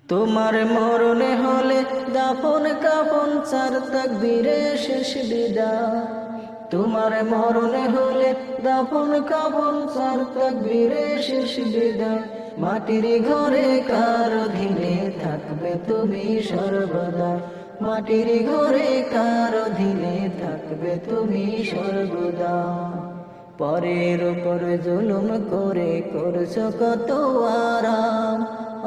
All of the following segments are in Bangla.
তোমার মরণে হলে দাফন কাফন চার তাকবীরে শেষ বিদায়। তোমার মরণে হলে দাফন কাফন চার তাকবীরে শেষ বিদায়। মাটির ঘরে কার অধীনে থাকবে তুমি সর্বদা। মাটির ঘরে কার অধীনে থাকবে তুমি সর্বদা। পরের উপর জুলুম করে করছো কত আরাম,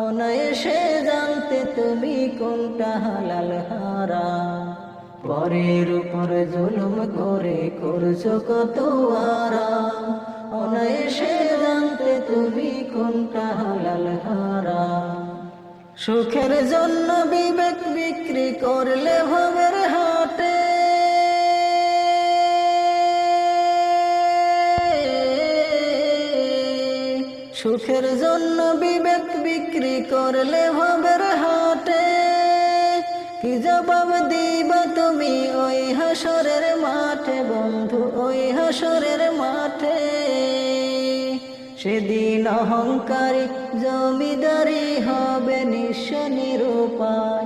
অনায়াসে জানতে তুমি কোনটা হালাল হারাম। পরের উপর জুলুম করে করছো কত আরাম, অনায়াসে জানতে তুমি কোনটা হালাল হারাম। সুখের জন্য বিবেক বিক্রি করলে ভবের হাটে, সুখের জন্য বিবেক বিক্রি করলে ভবের হাটে। কি জবাব দিবা তুমি ওই হাসরের মাঠে বন্ধু, ওই হাসরের মাঠে। সেদিন অহংকারী জমিদারি হবে নিঃস্ব নিরুপায়।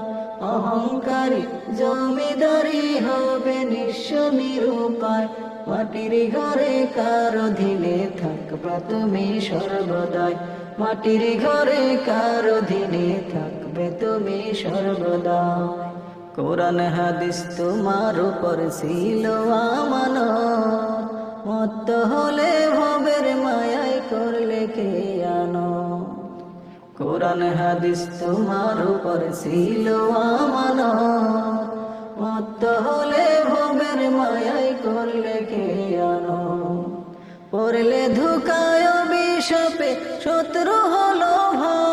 অহংকারী জমিদারি হবে নিঃস্ব নিরুপায়। মাটির ঘরে কার অধীনে থাকবা তুমি সর্বদাই। মাটির ঘরে কার অধীনে থাকবে তুমি সর্বদা। কোরআন হাদিস তোমার উপর ছিল আমানত, মত্ত হলে ভবের মায়ায় করলে খেয়ানত। কোরআন হাদিস তোমার উপর ছিল আমানত, মত্ত হলে ভবের মায়ায় করলে খেয়ানত। পড়লে ধোঁকায় অভিশাপে শত্রু হলো ভাই।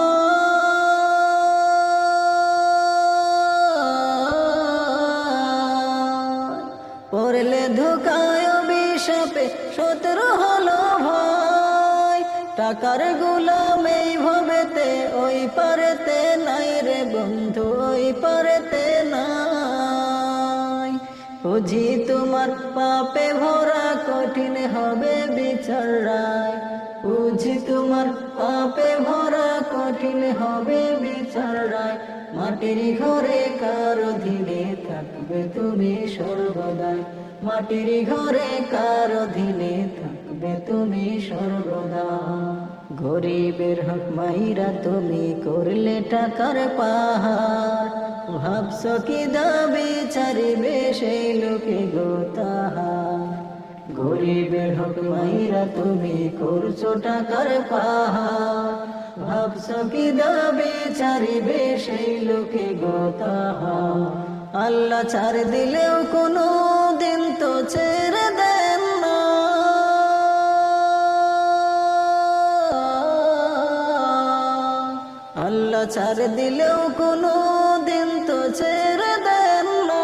পড়লে ধোঁকায় অভিশাপে শত্রু হলো ভাই। টাকার গোলাম এই ভবেতে ওই পারেতে নাই রে বন্ধু, ওই পারেতে নাই। বুঝি তোমার পাপে ভরা কঠিন হবে বিচার রায়। বুঝি তোমার পাপে ভরা কঠিন হবে বিচার রায়। মাটির ঘরে কার অধীনে থাকবে তুমি সর্বদাই। মাটির ঘরে কার অধীনে থাকবে তুমি সর্বদা। গরিবের হক মাইরা তুমি করলে টাকার পাহাড়। ভাবছো কি দাবি ছাড়িবে সেই লোকে গো তাহার। গরিবের হক মাইরা তুমি করছো টাকার পাহাড়। ভাবছো কি দাবি ছাড়িবে সেই লোকে গো তাহার। আল্লাহ ছাড় দিলেও কোনো দিন তো ছেড়ে দেন না। আল্লাহ ছাড় দিলেও কোনো দিন তো ছেড়ে দেন না।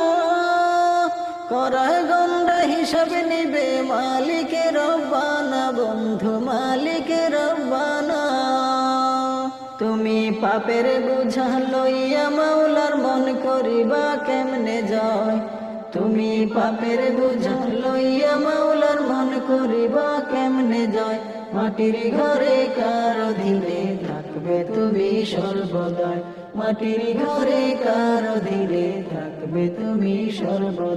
করায় গন্ডা হিসাব নিবে মালিকের রব্বানা বন্ধু, মালিকের রব্বানা। তুমি পাপের বোঝা লইয়া মাওলার মন করিবা কেমনে জয়। তুমি পাপের বোঝা লইয়া মাওলার মন করিবা কেমনে জয়। মাটির ঘরে কার অধীনে থাকবে তুমি সর্বদাই। মাটির ঘরে কার অধীনে থাকবে তুমি সর্বদা।